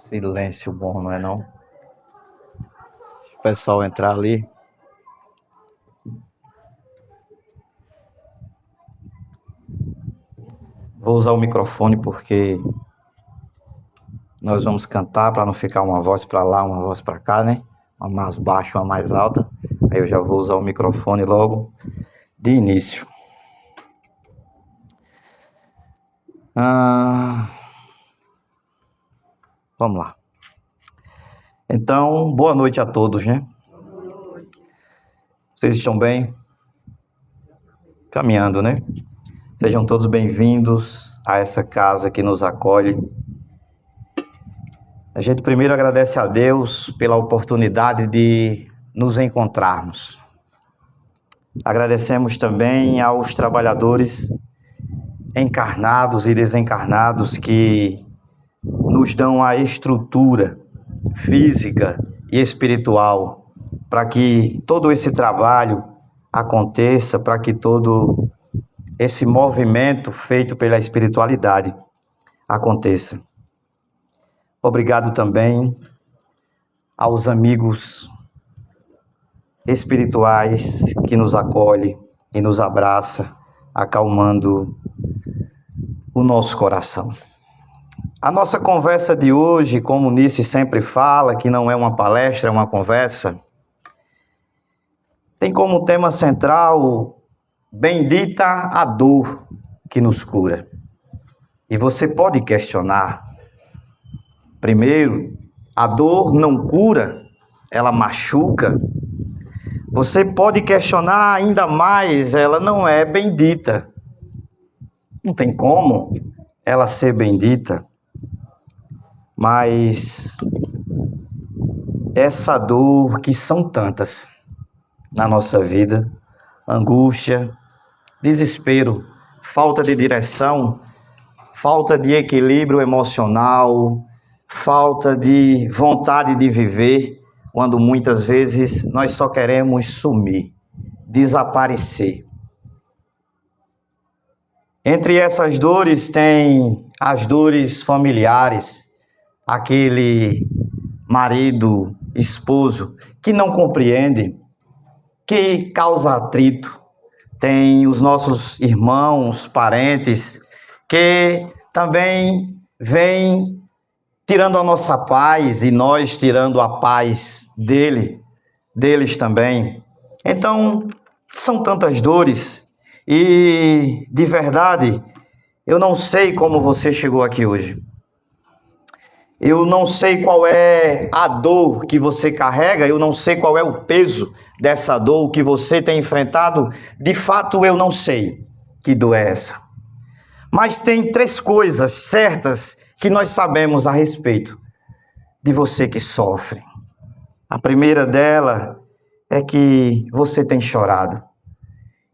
Silêncio bom, não é não? Deixa o pessoal entrar ali. Vou usar o microfone porque nós vamos cantar para não ficar uma voz para lá, uma voz para cá, né? Uma mais baixa, uma mais alta. Aí eu já vou usar o microfone logo de início. Vamos lá. Então, boa noite a todos, né? Vocês estão bem? Caminhando, né? Sejam todos bem-vindos a essa casa que nos acolhe. A gente primeiro agradece a Deus pela oportunidade de nos encontrarmos. Agradecemos também aos trabalhadores encarnados e desencarnados que nos dão a estrutura física e espiritual para que todo esse trabalho aconteça, para que todo esse movimento feito pela espiritualidade aconteça. Obrigado também aos amigos espirituais que nos acolhem e nos abraça, acalmando o nosso coração. A nossa conversa de hoje, como Nice sempre fala, que não é uma palestra, é uma conversa, tem como tema central bendita a dor que nos cura. E você pode questionar, primeiro, a dor não cura, ela machuca. Você pode questionar ainda mais, ela não é bendita. Não tem como ela ser bendita. Mas essa dor que são tantas na nossa vida, angústia, desespero, falta de direção, falta de equilíbrio emocional, falta de vontade de viver, quando muitas vezes nós só queremos sumir, desaparecer. Entre essas dores tem as dores familiares, aquele marido, esposo, que não compreende, que causa atrito. Tem os nossos irmãos, parentes, que também vêm tirando a nossa paz e nós tirando a paz deles também. Então, são tantas dores e, de verdade, eu não sei como você chegou aqui hoje. Eu não sei qual é a dor que você carrega, eu não sei qual é o peso dessa dor que você tem enfrentado. De fato, eu não sei que dor é essa. Mas tem três coisas certas que nós sabemos a respeito de você que sofre. A primeira dela é que você tem chorado.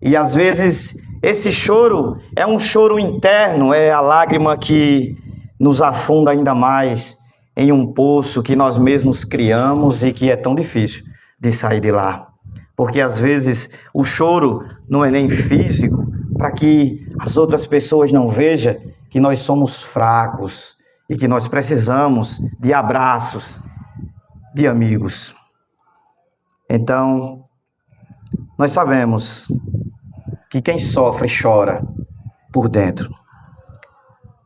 E às vezes esse choro é um choro interno, é a lágrima que nos afunda ainda mais em um poço que nós mesmos criamos e que é tão difícil de sair de lá. Porque às vezes o choro não é nem físico, para que as outras pessoas não vejam que nós somos fracos e que nós precisamos de abraços, de amigos. Então, nós sabemos que quem sofre chora por dentro.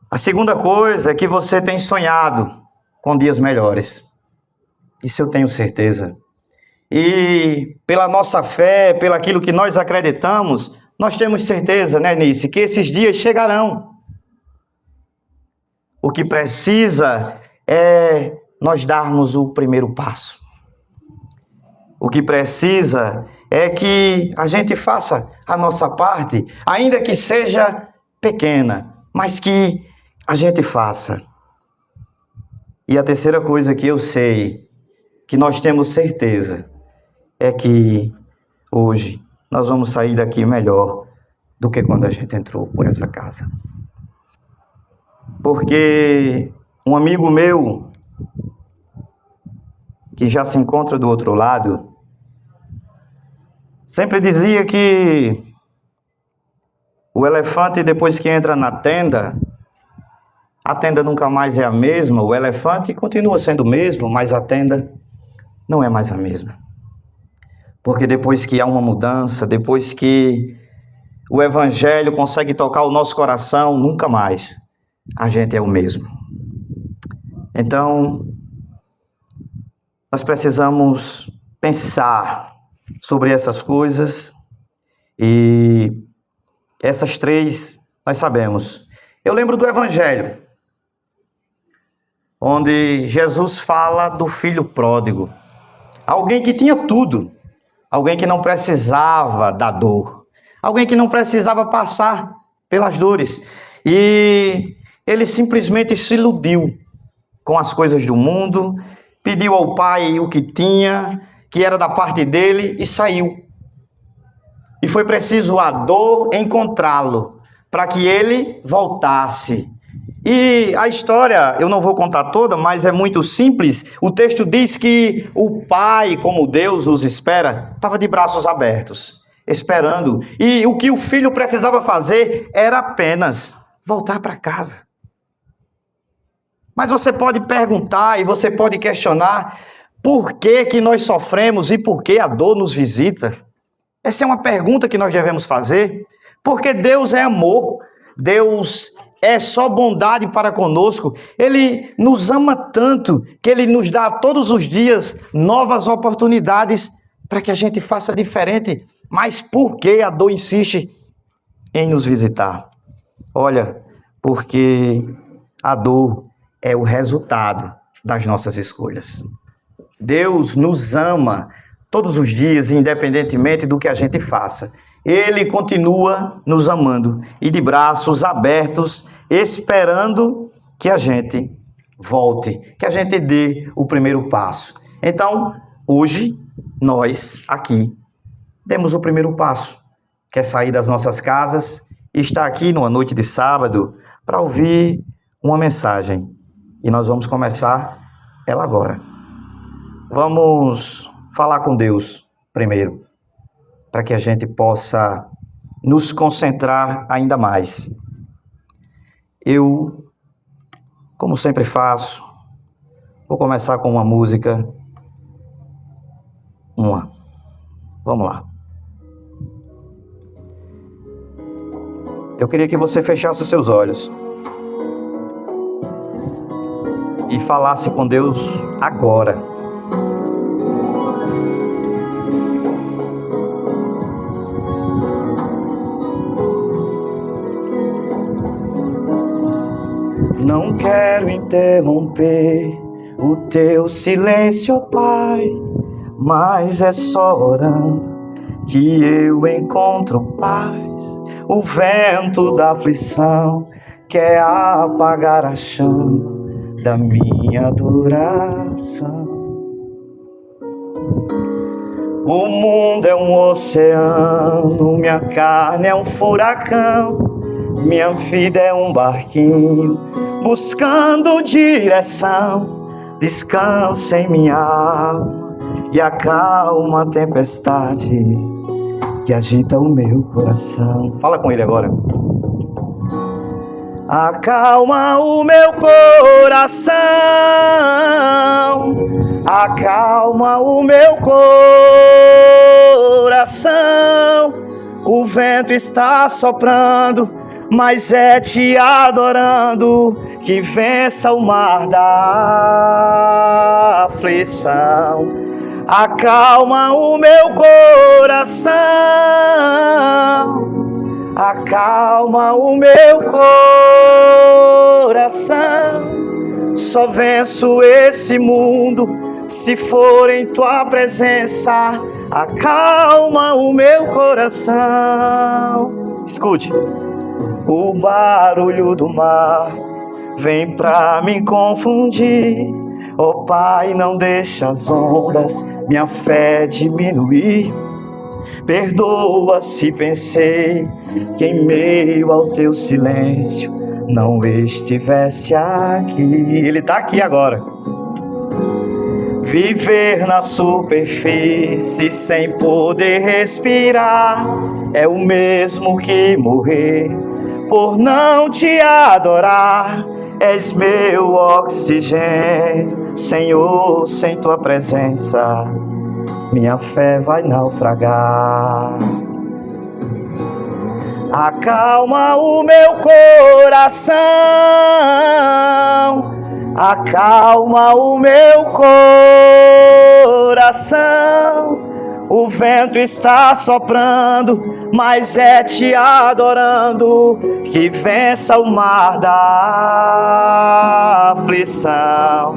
A segunda coisa é que você tem sonhado com dias melhores. Isso eu tenho certeza. E pela nossa fé, pelo aquilo que nós acreditamos, nós temos certeza, né, Nice, que esses dias chegarão. O que precisa é nós darmos o primeiro passo. O que precisa é que a gente faça a nossa parte, ainda que seja pequena, mas que a gente faça. E a terceira coisa que eu sei, que nós temos certeza, é que hoje nós vamos sair daqui melhor do que quando a gente entrou por essa casa. Porque um amigo meu, que já se encontra do outro lado, sempre dizia que o elefante, depois que entra na tenda, A tenda nunca mais é a mesma, o elefante continua sendo o mesmo, mas a tenda não é mais a mesma. Porque depois que há uma mudança, depois que o Evangelho consegue tocar o nosso coração, nunca mais a gente é o mesmo. Então, nós precisamos pensar sobre essas coisas e essas três nós sabemos. Eu lembro do Evangelho, onde Jesus fala do filho pródigo, alguém que tinha tudo, alguém que não precisava da dor, alguém que não precisava passar pelas dores, e ele simplesmente se iludiu com as coisas do mundo, pediu ao Pai o que tinha, que era da parte dele, e saiu. E foi preciso a dor encontrá-lo, para que ele voltasse. E a história, eu não vou contar toda, mas é muito simples. O texto diz que o Pai, como Deus nos espera, estava de braços abertos, esperando. E o que o filho precisava fazer era apenas voltar para casa. Mas você pode perguntar e você pode questionar por que nós sofremos e por que a dor nos visita. Essa é uma pergunta que nós devemos fazer, porque Deus é amor, Deus é só bondade para conosco. Ele nos ama tanto que Ele nos dá todos os dias novas oportunidades para que a gente faça diferente. Mas por que a dor insiste em nos visitar? Olha, porque a dor é o resultado das nossas escolhas. Deus nos ama todos os dias, independentemente do que a gente faça. Ele continua nos amando e de braços abertos, esperando que a gente volte, que a gente dê o primeiro passo. Então, hoje, nós aqui demos o primeiro passo, que é sair das nossas casas e estar aqui numa noite de sábado para ouvir uma mensagem. E nós vamos começar ela agora. Vamos falar com Deus primeiro, para que a gente possa nos concentrar ainda mais. Eu, como sempre faço, vou começar com uma música. Vamos lá. Eu queria que você fechasse os seus olhos e falasse com Deus agora. Não quero interromper o teu silêncio, ó Pai, mas é só orando que eu encontro paz. O vento da aflição quer apagar a chama da minha adoração. O mundo é um oceano, minha carne é um furacão, minha vida é um barquinho buscando direção. Descansa em minha alma e acalma a tempestade que agita o meu coração. Fala com ele agora. Acalma o meu coração, acalma o meu coração. O vento está soprando, mas é te adorando que vença o mar da aflição. Acalma o meu coração, acalma o meu coração. Só venço esse mundo se for em tua presença. Acalma o meu coração. Escute. O barulho do mar vem pra me confundir. Oh Pai, não deixa as ondas minha fé diminuir. Perdoa se pensei que em meio ao teu silêncio não estivesse aqui. Ele tá aqui agora. Viver na superfície sem poder respirar é o mesmo que morrer por não te adorar. És meu oxigênio, Senhor, sem tua presença minha fé vai naufragar. Acalma o meu coração, acalma o meu coração. O vento está soprando, mas é te adorando que vença o mar da aflição.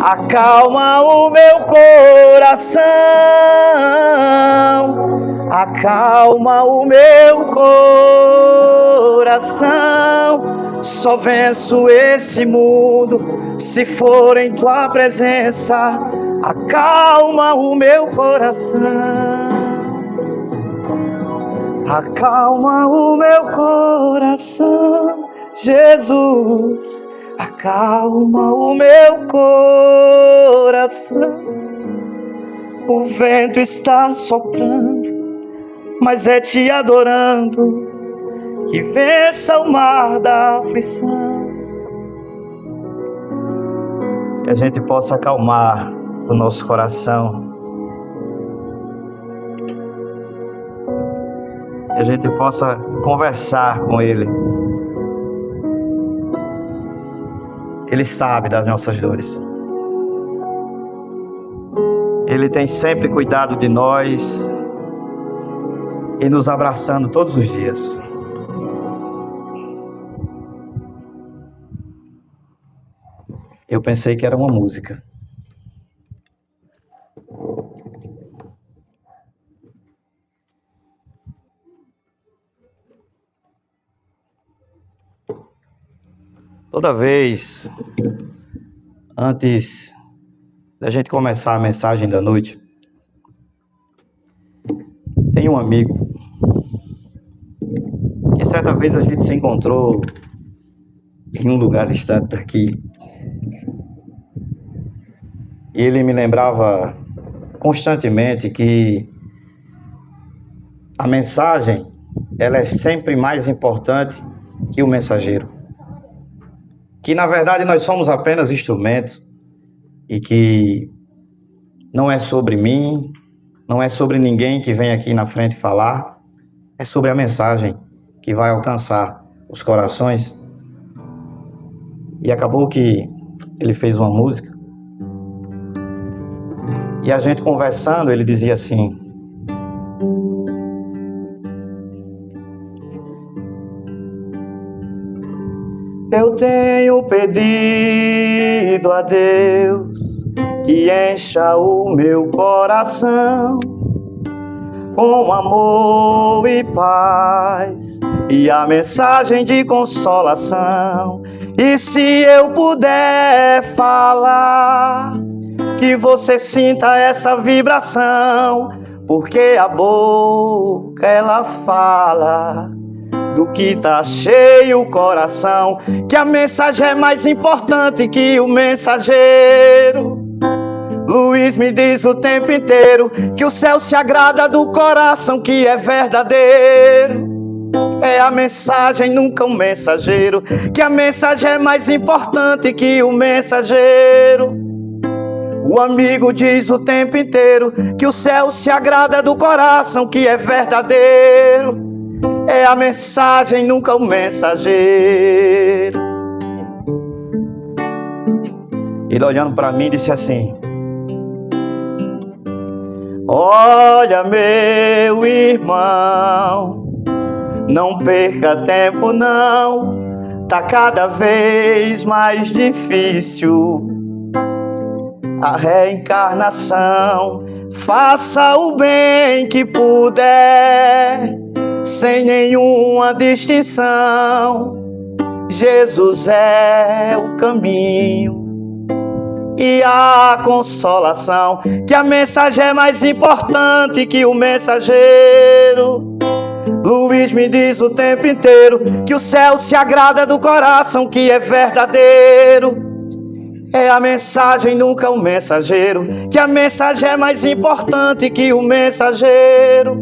Acalma o meu coração, acalma o meu coração. Só venço esse mundo se for em tua presença. Acalma o meu coração, acalma o meu coração, Jesus, acalma o meu coração. O vento está soprando, mas é te adorando que vença o mar da aflição. Que a gente possa acalmar o nosso coração, que a gente possa conversar com Ele. Ele sabe das nossas dores. Ele tem sempre cuidado de nós e nos abraçando todos os dias. Eu pensei que era uma música. Toda vez, antes da gente começar a mensagem da noite, tem um amigo que certa vez a gente se encontrou em um lugar distante daqui. E ele me lembrava constantemente que a mensagem, ela é sempre mais importante que o mensageiro. Que na verdade nós somos apenas instrumentos e que não é sobre mim, não é sobre ninguém que vem aqui na frente falar, é sobre a mensagem que vai alcançar os corações. E acabou que ele fez uma música e a gente conversando, ele dizia assim: eu tenho pedido a Deus que encha o meu coração com amor e paz e a mensagem de consolação. E se eu puder falar, que você sinta essa vibração, porque a boca ela fala do que tá cheio o coração, que a mensagem é mais importante que o mensageiro. Luiz me diz o tempo inteiro que o céu se agrada do coração que é verdadeiro. É a mensagem, nunca um mensageiro, que a mensagem é mais importante que o mensageiro. O amigo diz o tempo inteiro que o céu se agrada do coração que é verdadeiro. É a mensagem, nunca o mensageiro. Ele olhando para mim disse assim: olha, meu irmão, não perca tempo não, tá cada vez mais difícil a reencarnação. Faça o bem que puder, sem nenhuma distinção. Jesus é o caminho e a consolação, que a mensagem é mais importante que o mensageiro. Luiz me diz o tempo inteiro que o céu se agrada do coração que é verdadeiro. É a mensagem, nunca o mensageiro, que a mensagem é mais importante que o mensageiro.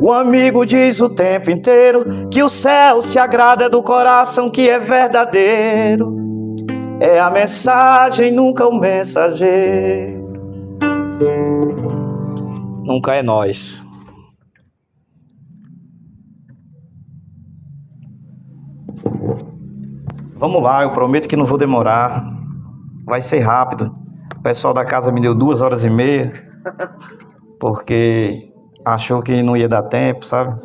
O amigo diz o tempo inteiro que o céu se agrada do coração que é verdadeiro. É a mensagem, nunca o mensageiro. Nunca é nós. Vamos lá, eu prometo que não vou demorar. Vai ser rápido. O pessoal da casa me deu 2h30, porque achou que não ia dar tempo, sabe?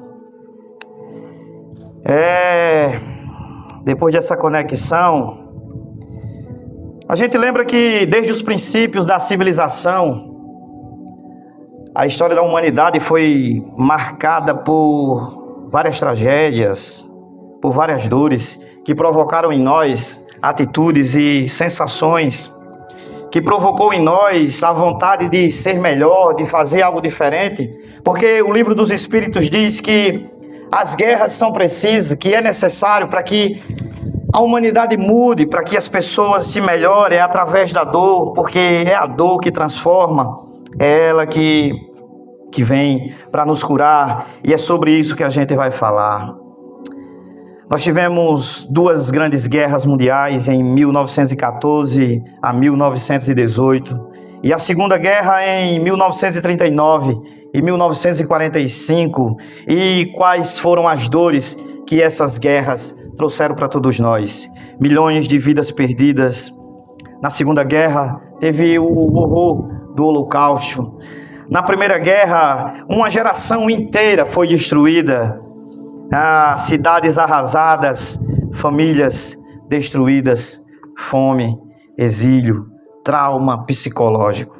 Depois dessa conexão, a gente lembra que desde os princípios da civilização, a história da humanidade foi marcada por várias tragédias, por várias dores que provocaram em nós atitudes e sensações, que provocou em nós a vontade de ser melhor, de fazer algo diferente, porque o livro dos Espíritos diz que as guerras são precisas, que é necessário para que a humanidade mude, para que as pessoas se melhorem, é através da dor, porque é a dor que transforma, é ela que vem para nos curar, e é sobre isso que a gente vai falar. Nós tivemos 2 grandes guerras mundiais em 1914 a 1918, e a Segunda Guerra em 1939 e 1945, e quais foram as dores que essas guerras trouxeram para todos nós. Milhões de vidas perdidas. Na Segunda Guerra teve o horror do Holocausto. Na Primeira Guerra, uma geração inteira foi destruída. Cidades arrasadas, famílias destruídas, fome, exílio, trauma psicológico.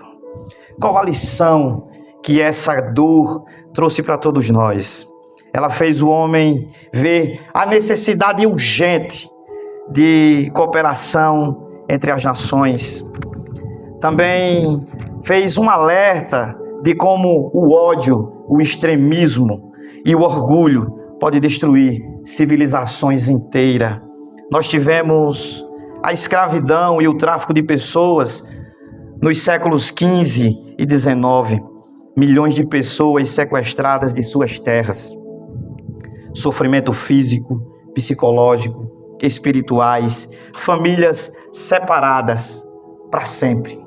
Qual a lição que essa dor trouxe para todos nós? Ela fez o homem ver a necessidade urgente de cooperação entre as nações. Também fez um alerta de como o ódio, o extremismo e o orgulho pode destruir civilizações inteiras. Nós tivemos a escravidão e o tráfico de pessoas nos séculos XV e XIX. Milhões de pessoas sequestradas de suas terras. Sofrimento físico, psicológico, espirituais, famílias separadas para sempre.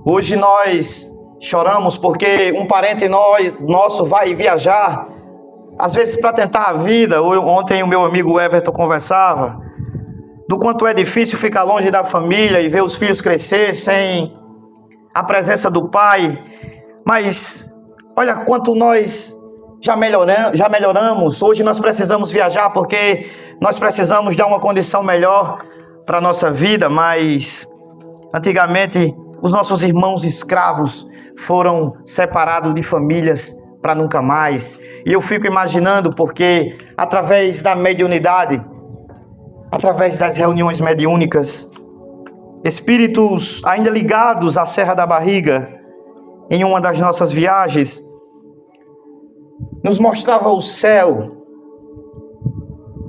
Hoje nós choramos porque um parente nosso vai viajar, às vezes para tentar a vida. Ontem o meu amigo Everton conversava do quanto é difícil ficar longe da família e ver os filhos crescer sem a presença do pai. Mas olha quanto nós já melhoramos. Hoje nós precisamos viajar porque nós precisamos dar uma condição melhor para a nossa vida, mas antigamente os nossos irmãos escravos foram separados de famílias para nunca mais. E eu fico imaginando porque através da mediunidade, através das reuniões mediúnicas, espíritos ainda ligados à Serra da Barriga, em uma das nossas viagens, nos mostrava o céu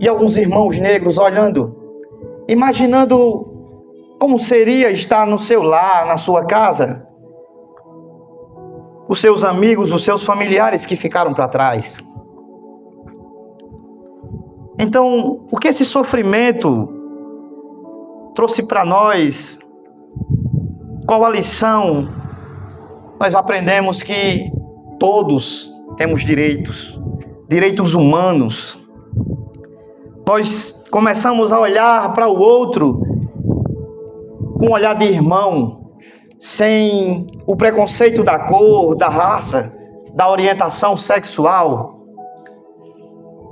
e alguns irmãos negros olhando, imaginando como seria estar no seu lar, na sua casa, os seus amigos, os seus familiares que ficaram para trás. Então, o que esse sofrimento trouxe para nós? Qual a lição? Nós aprendemos que todos temos direitos humanos. Nós começamos a olhar para o outro com um olhar de irmão, sem o preconceito da cor, da raça, da orientação sexual.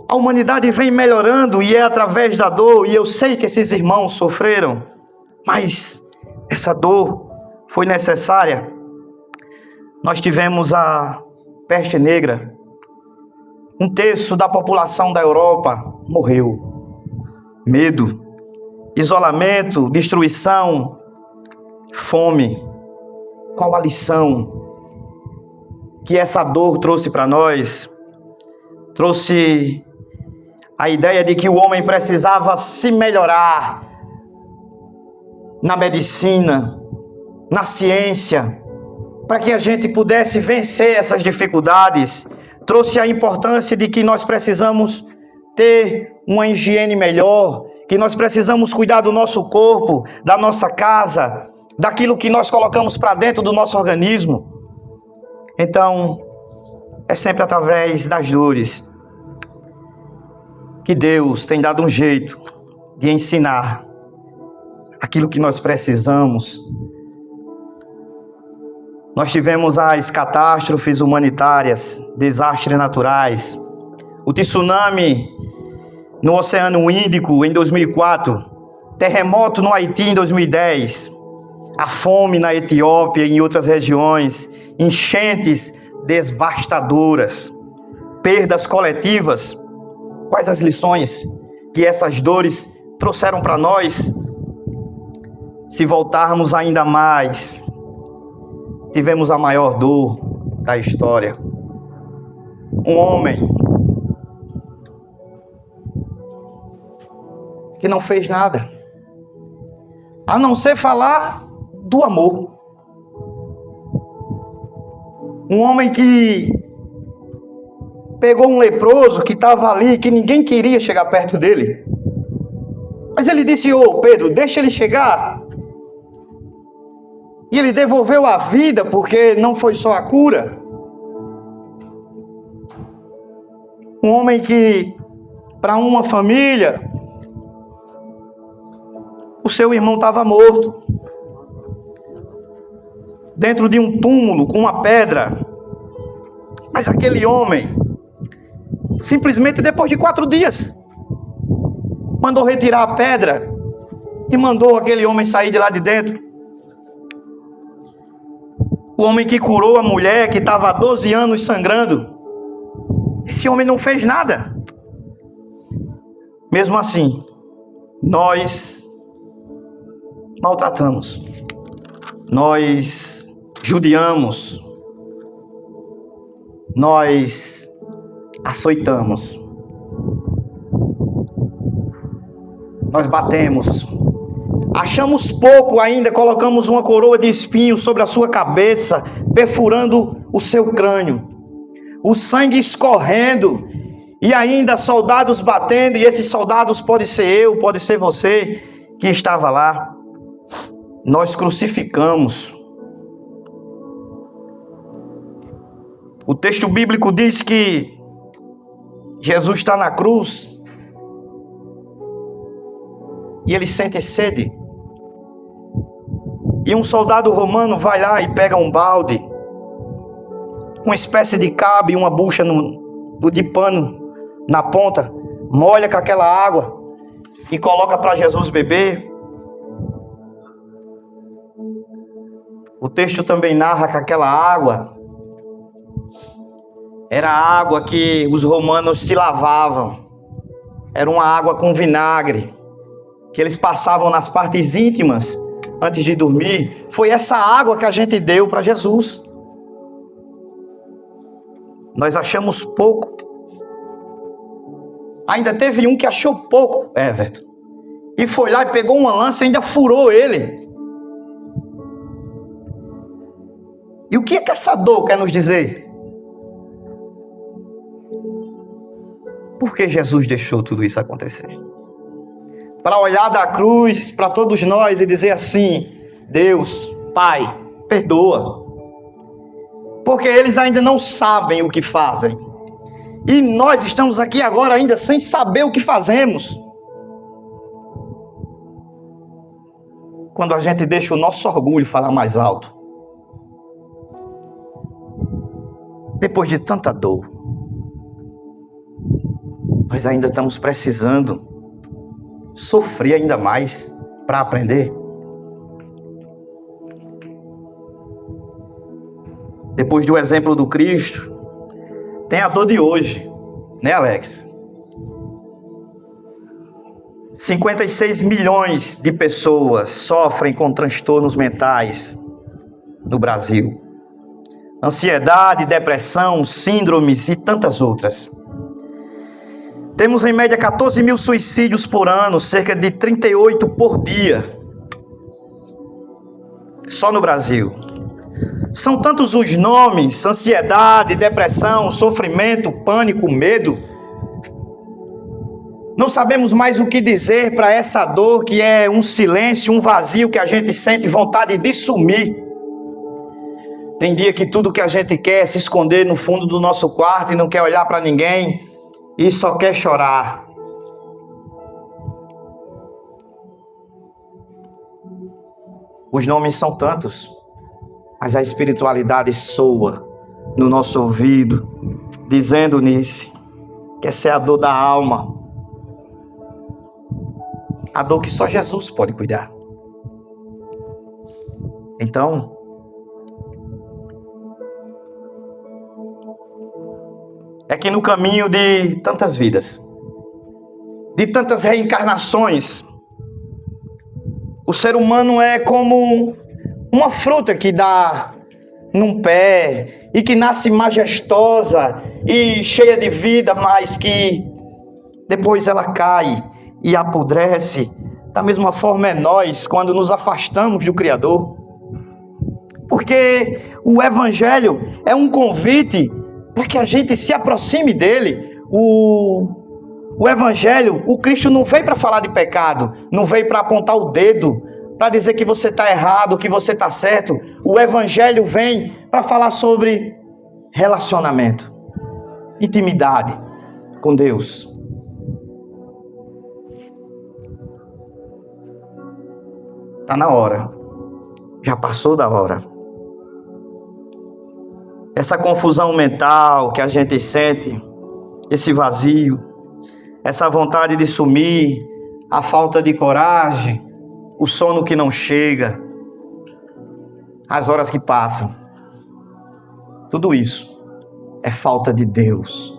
A humanidade vem melhorando e é através da dor, e eu sei que esses irmãos sofreram, mas essa dor foi necessária. Nós tivemos a peste negra. 1/3 da população da Europa morreu. Medo, isolamento, destruição, fome. Qual a lição que essa dor trouxe para nós? Trouxe a ideia de que o homem precisava se melhorar na medicina, na ciência, para que a gente pudesse vencer essas dificuldades. trouxe a importância de que nós precisamos ter uma higiene melhor, que nós precisamos cuidar do nosso corpo, da nossa casa, daquilo que nós colocamos para dentro do nosso organismo. Então, é sempre através das dores que Deus tem dado um jeito de ensinar aquilo que nós precisamos. Nós tivemos as catástrofes humanitárias, desastres naturais, o tsunami no Oceano Índico em 2004, terremoto no Haiti em 2010, a fome na Etiópia e em outras regiões, enchentes devastadoras, perdas coletivas. Quais as lições que essas dores trouxeram para nós? Se voltarmos ainda mais, tivemos a maior dor da história. Um homem que não fez nada, a não ser falar do amor. Um homem que pegou um leproso que estava ali, que ninguém queria chegar perto dele. Mas ele disse: ô Pedro, deixa ele chegar. E ele devolveu a vida, porque não foi só a cura. Um homem que, para uma família, o seu irmão estava morto, dentro de um túmulo com uma pedra. Mas aquele homem, simplesmente depois de 4 dias, mandou retirar a pedra e mandou aquele homem sair de lá de dentro. O homem que curou a mulher que estava há 12 anos sangrando, esse homem não fez nada. Mesmo assim, nós maltratamos, nós judiamos, nós açoitamos, nós batemos, achamos pouco ainda, colocamos uma coroa de espinhos sobre a sua cabeça, perfurando o seu crânio, o sangue escorrendo, e ainda soldados batendo, e esses soldados pode ser eu, pode ser você que estava lá. Nós crucificamos. O texto bíblico diz que Jesus está na cruz e ele sente sede. E um soldado romano vai lá e pega um balde, uma espécie de cabo e uma bucha de pano na ponta, molha com aquela água e coloca para Jesus beber. O texto também narra que aquela água era a água que os romanos se lavavam. Era uma água com vinagre, que eles passavam nas partes íntimas antes de dormir. Foi essa água que a gente deu para Jesus. Nós achamos pouco. Ainda teve um que achou pouco, Everton, e foi lá e pegou uma lança e ainda furou ele. E o que é que essa dor quer nos dizer? Por que Jesus deixou tudo isso acontecer? Para olhar da cruz para todos nós e dizer assim: Deus, Pai, perdoa. Porque eles ainda não sabem o que fazem. E nós estamos aqui agora ainda sem saber o que fazemos. Quando a gente deixa o nosso orgulho falar mais alto. Depois de tanta dor, nós ainda estamos precisando sofrer ainda mais para aprender. Depois do exemplo do Cristo, tem a dor de hoje, né, Alex? 56 milhões de pessoas sofrem com transtornos mentais no Brasil. Ansiedade, depressão, síndromes e tantas outras. Temos em média 14 mil suicídios por ano, cerca de 38 por dia. Só no Brasil. São tantos os nomes: ansiedade, depressão, sofrimento, pânico, medo. Não sabemos mais o que dizer para essa dor que é um silêncio, um vazio que a gente sente vontade de sumir. Tem dia que tudo que a gente quer é se esconder no fundo do nosso quarto e não quer olhar para ninguém e só quer chorar. Os nomes são tantos, mas a espiritualidade soa no nosso ouvido, dizendo-nos que essa é a dor da alma. A dor que só Jesus pode cuidar. Então, é que no caminho de tantas vidas, de tantas reencarnações, o ser humano é como uma fruta que dá num pé e que nasce majestosa e cheia de vida, mas que depois ela cai e apodrece. Da mesma forma é nós quando nos afastamos do Criador. Porque o Evangelho é um convite para que a gente se aproxime dele. O Evangelho, o Cristo não veio para falar de pecado, não veio para apontar o dedo, para dizer que você está errado, que você está certo. O Evangelho vem para falar sobre relacionamento, intimidade com Deus. Está na hora, já passou da hora. Essa confusão mental que a gente sente, esse vazio, essa vontade de sumir, a falta de coragem, o sono que não chega, as horas que passam, tudo isso é falta de Deus.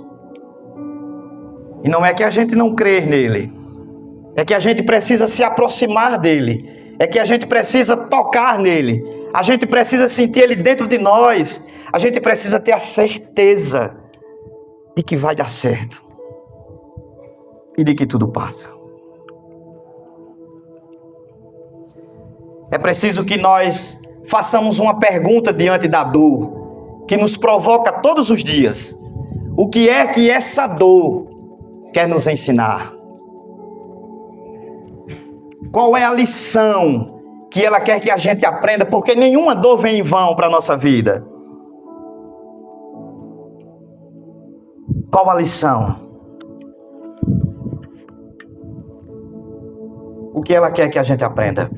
E não é que a gente não crê nele, é que a gente precisa se aproximar dele, é que a gente precisa tocar nele, a gente precisa sentir ele dentro de nós, a gente precisa ter a certeza de que vai dar certo e de que tudo passa. É preciso que nós façamos uma pergunta diante da dor, que nos provoca todos os dias. O que é que essa dor quer nos ensinar? Qual é a lição que ela quer que a gente aprenda? Porque nenhuma dor vem em vão para a nossa vida. Qual a lição? O que ela quer que a gente aprenda?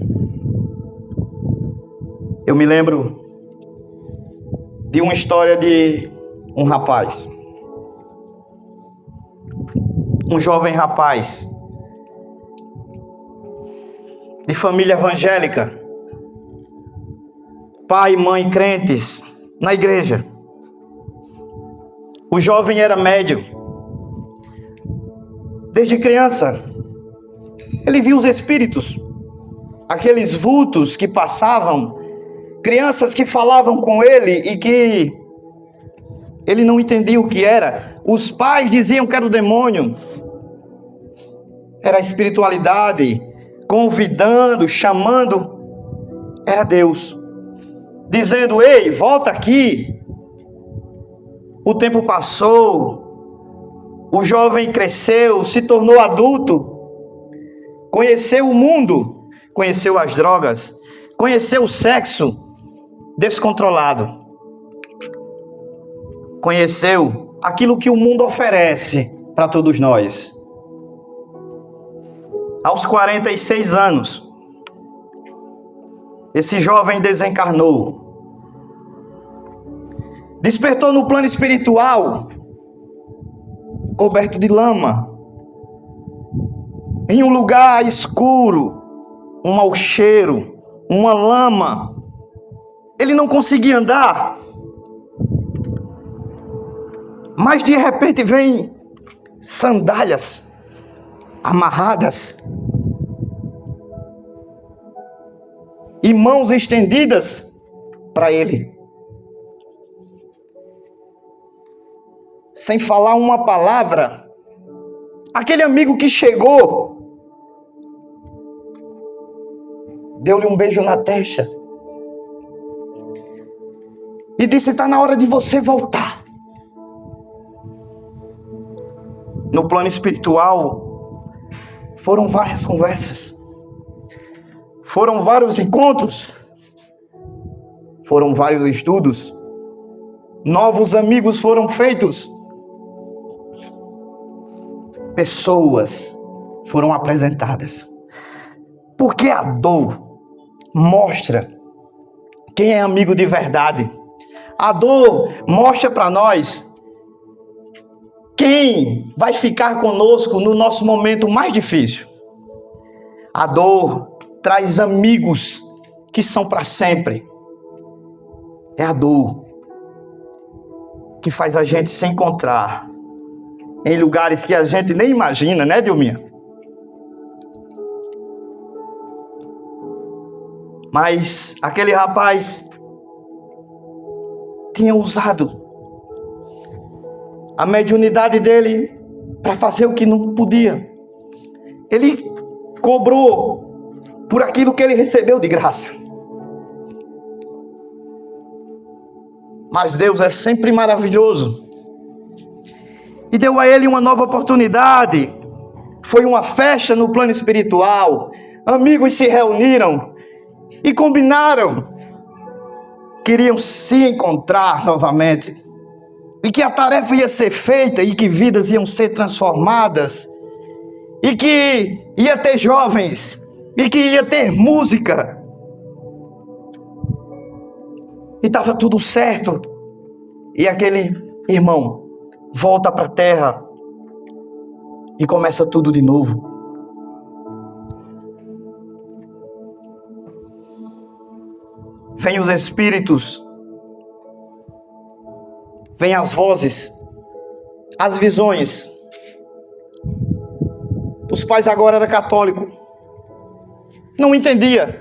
Eu me lembro de uma história de um rapaz. Um jovem rapaz de família evangélica, pai e mãe crentes na igreja. O jovem era médio. Desde criança, ele via os espíritos, aqueles vultos que passavam, crianças que falavam com ele e que ele não entendia o que era. Os pais diziam que era o demônio. Era a espiritualidade, convidando, chamando. Era Deus, dizendo: ei, volta aqui. O tempo passou, o jovem cresceu, se tornou adulto, conheceu o mundo, conheceu as drogas, conheceu o sexo descontrolado, conheceu aquilo que o mundo oferece para todos nós. Aos 46 anos, esse jovem desencarnou. Despertou no plano espiritual, coberto de lama, em um lugar escuro, um mau cheiro, uma lama. Ele não conseguia andar. Mas de repente vem sandálias amarradas e mãos estendidas para ele. Sem falar uma palavra, aquele amigo que chegou deu-lhe um beijo na testa e disse: está na hora de você voltar. No plano espiritual, foram várias conversas, foram vários encontros, foram vários estudos, novos amigos foram feitos, pessoas foram apresentadas, porque a dor mostra quem é amigo de verdade. A dor mostra para nós quem vai ficar conosco no nosso momento mais difícil. A dor traz amigos que são para sempre. É a dor que faz a gente se encontrar em lugares que a gente nem imagina, né, Dilminha? Mas aquele rapaz tinha usado a mediunidade dele para fazer o que não podia. Ele cobrou por aquilo que ele recebeu de graça. Mas Deus é sempre maravilhoso e deu a ele uma nova oportunidade. Foi uma festa no plano espiritual. Amigos se reuniram e combinaram, queriam se encontrar novamente, e que a tarefa ia ser feita, e que vidas iam ser transformadas, e que ia ter jovens, e que ia ter música, e estava tudo certo. E aquele irmão volta para a terra e começa tudo de novo. Vem os espíritos, vem as vozes, as visões. Os pais agora eram católicos, não entendia.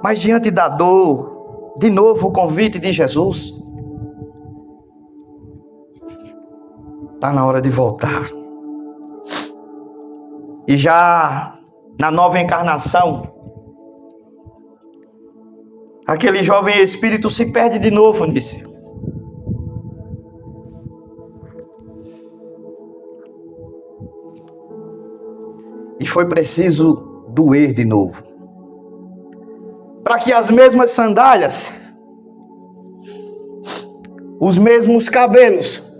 Mas diante da dor, de novo o convite de Jesus. Está na hora de voltar. E já na nova encarnação, aquele jovem espírito se perde de novo nisso. E foi preciso doer de novo, para que as mesmas sandálias, os mesmos cabelos,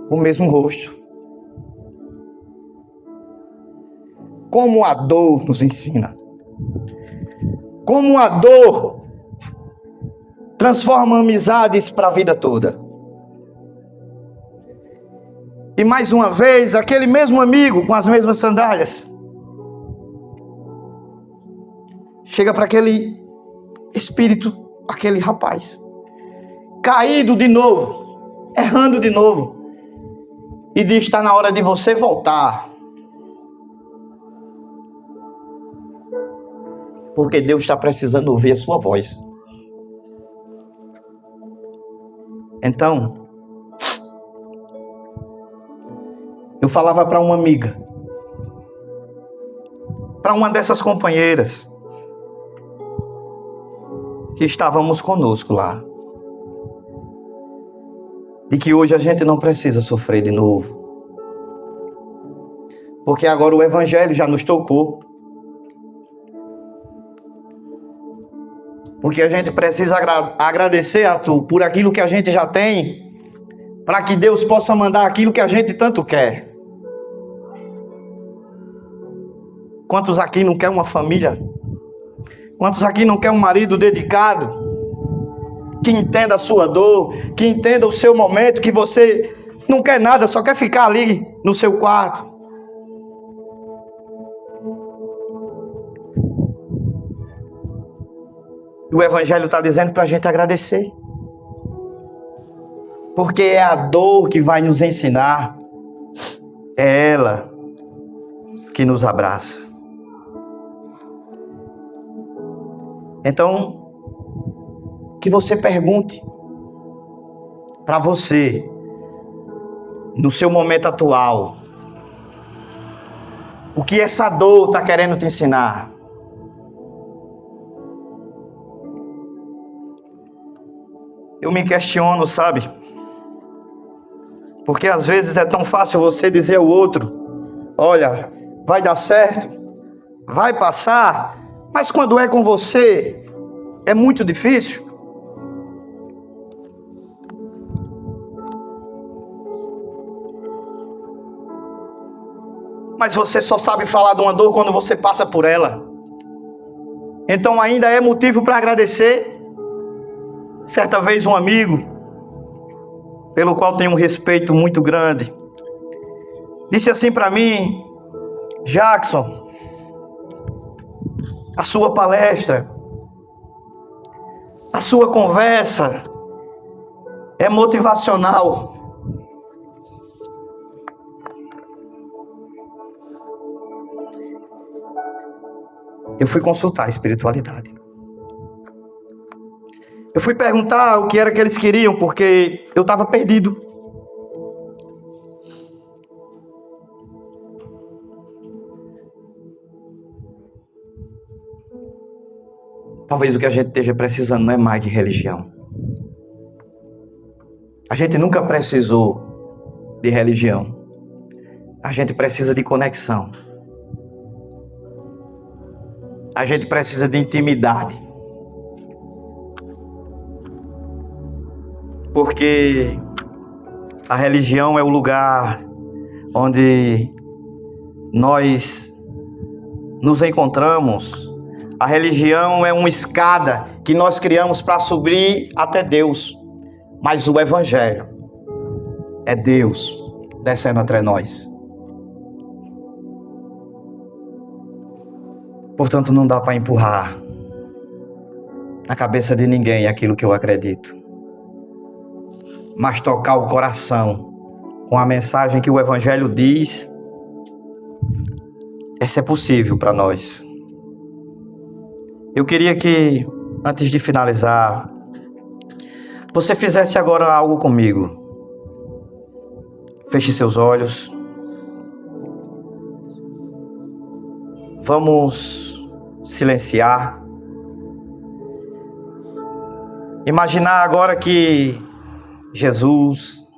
o mesmo rosto. Como a dor nos ensina. Como a dor transforma amizades para a vida toda. E mais uma vez, aquele mesmo amigo com as mesmas sandálias chega para aquele espírito, aquele rapaz, caído de novo, errando de novo, e diz: está na hora de você voltar. Porque Deus está precisando ouvir a sua voz. Então, eu falava para uma amiga, para uma dessas companheiras que estávamos conosco lá, de que hoje a gente não precisa sofrer de novo, porque agora o Evangelho já nos tocou. Porque a gente precisa agradecer a Tu por aquilo que a gente já tem, para que Deus possa mandar aquilo que a gente tanto quer. Quantos aqui não quer uma família? Quantos aqui não quer um marido dedicado, que entenda a sua dor, que entenda o seu momento, que você não quer nada, só quer ficar ali no seu quarto? O Evangelho está dizendo para a gente agradecer. Porque é a dor que vai nos ensinar. É ela que nos abraça. Então, que você pergunte para você, no seu momento atual, O que essa dor está querendo te ensinar? Eu me questiono, sabe? Porque às vezes é tão fácil você dizer ao outro: olha, vai dar certo, vai passar, mas quando é com você, é muito difícil. Mas você só sabe falar de uma dor quando você passa por ela. Então ainda é motivo para agradecer. Certa vez um amigo, pelo qual tenho um respeito muito grande, disse assim para mim: Jackson, a sua palestra, a sua conversa é motivacional. Eu fui consultar a espiritualidade. Eu fui perguntar o que era que eles queriam, porque eu estava perdido. Talvez o que a gente esteja precisando não é mais de religião. A gente nunca precisou de religião. A gente precisa de conexão. A gente precisa de intimidade. Porque a religião é o lugar onde nós nos encontramos. A religião é uma escada que nós criamos para subir até Deus. Mas o Evangelho é Deus descendo entre nós. Portanto, não dá para empurrar na cabeça de ninguém aquilo que eu acredito. Mas tocar o coração com a mensagem que o Evangelho diz, essa é possível para nós. Eu queria que, antes de finalizar, você fizesse agora algo comigo. Feche seus olhos. Vamos silenciar. Imaginar agora que Jesus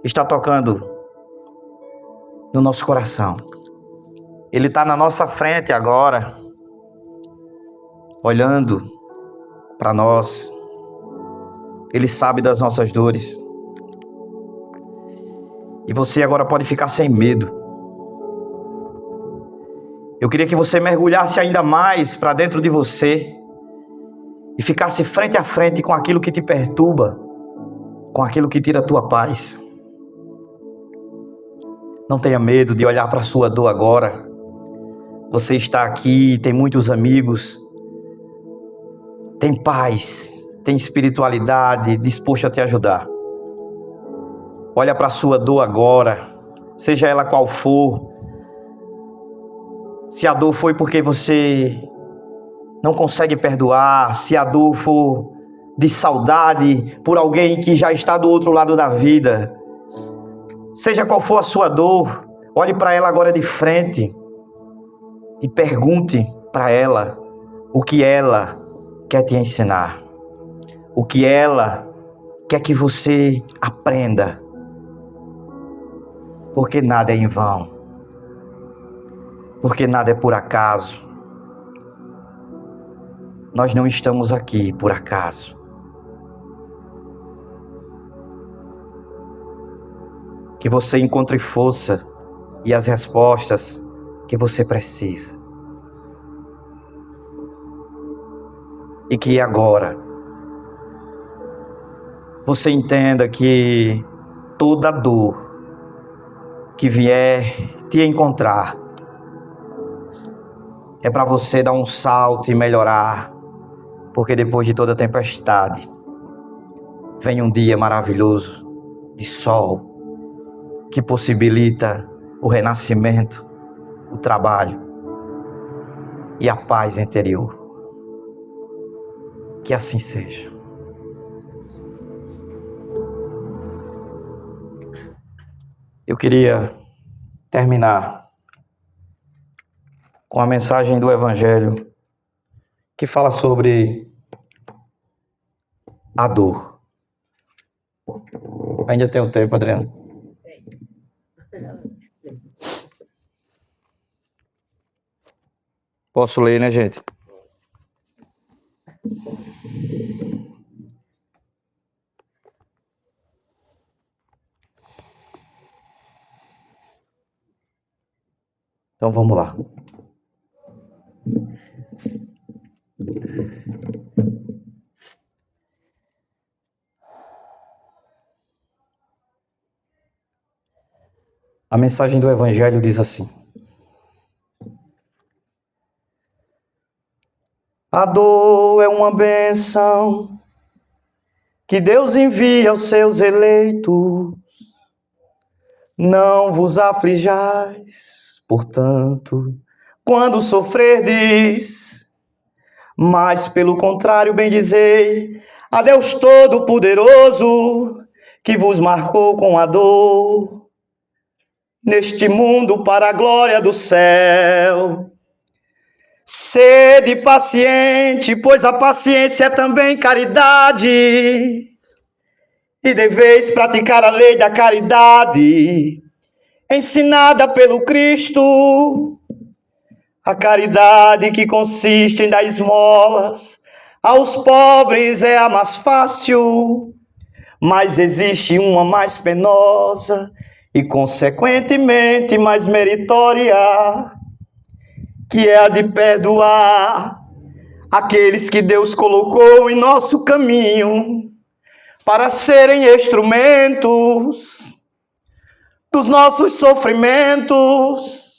está tocando no nosso coração. Ele está na nossa frente agora, olhando para nós. Ele sabe das nossas dores. E você agora pode ficar sem medo. Eu queria que você mergulhasse ainda mais para dentro de você e ficasse frente a frente com aquilo que te perturba, com aquilo que tira a tua paz. Não tenha medo de olhar para a sua dor agora. Você está aqui, tem muitos amigos, tem paz, tem espiritualidade disposto a te ajudar. Olha para a sua dor agora, seja ela qual for. Se a dor foi porque você não consegue perdoar, se a dor for de saudade por alguém que já está do outro lado da vida, seja qual for a sua dor, olhe para ela agora de frente e pergunte para ela o que ela quer te ensinar, o que ela quer que você aprenda, porque nada é em vão. Porque nada é por acaso. Nós não estamos aqui por acaso. Que você encontre força e as respostas que você precisa. E que agora você entenda que toda dor que vier te encontrar é para você dar um salto e melhorar, porque depois de toda tempestade vem um dia maravilhoso de sol que possibilita o renascimento, o trabalho e a paz interior. Que assim seja. Eu queria terminar com a mensagem do Evangelho que fala sobre a dor. Ainda tem tempo, Adriano? Posso ler, né, gente? Então vamos lá. A mensagem do Evangelho diz assim: a dor é uma bênção que Deus envia aos seus eleitos. Não vos aflijais, portanto, quando sofrerdes, mas pelo contrário bendizei a Deus Todo-Poderoso, que vos marcou com a dor neste mundo para a glória do céu. Sede paciente, pois a paciência é também caridade, e deveis praticar a lei da caridade, ensinada pelo Cristo, a caridade que consiste em dar esmolas aos pobres é a mais fácil, mas existe uma mais penosa e, consequentemente, mais meritória, que é a de perdoar aqueles que Deus colocou em nosso caminho para serem instrumentos dos nossos sofrimentos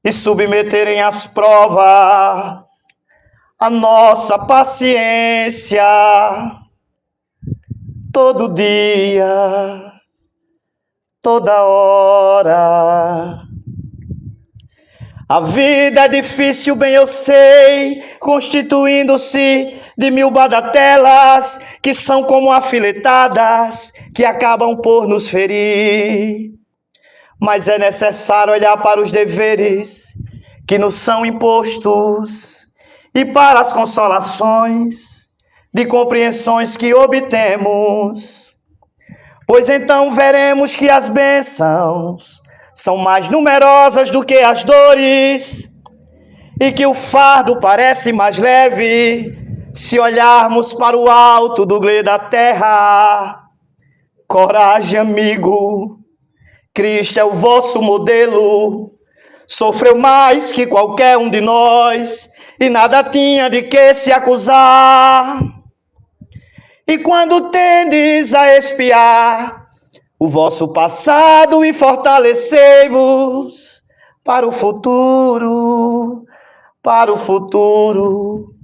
e submeterem às provas a nossa paciência todo dia, toda hora. A vida é difícil, bem eu sei, constituindo-se de 1000 bagatelas, que são como afiletadas, que acabam por nos ferir. Mas é necessário olhar para os deveres que nos são impostos e para as consolações de compreensões que obtemos. Pois então veremos que as bênçãos são mais numerosas do que as dores, e que o fardo parece mais leve se olharmos para o alto do glê da terra. Coragem, amigo, Cristo é o vosso modelo, sofreu mais que qualquer um de nós e nada tinha de que se acusar. E quando tendes a expiar o vosso passado e fortalecei-vos para o futuro, para o futuro.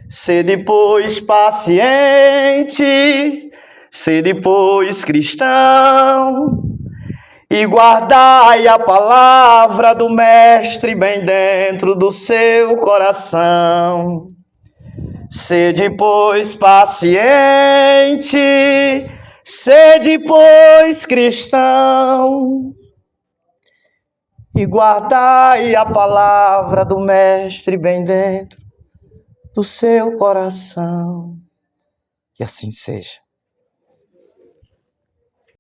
Sede, pois, paciente, sede, pois, cristão, e guardai a palavra do Mestre bem dentro do seu coração. Sede, pois, paciente, sede, pois, cristão, e guardai a palavra do Mestre bem dentro do seu coração. Que assim seja.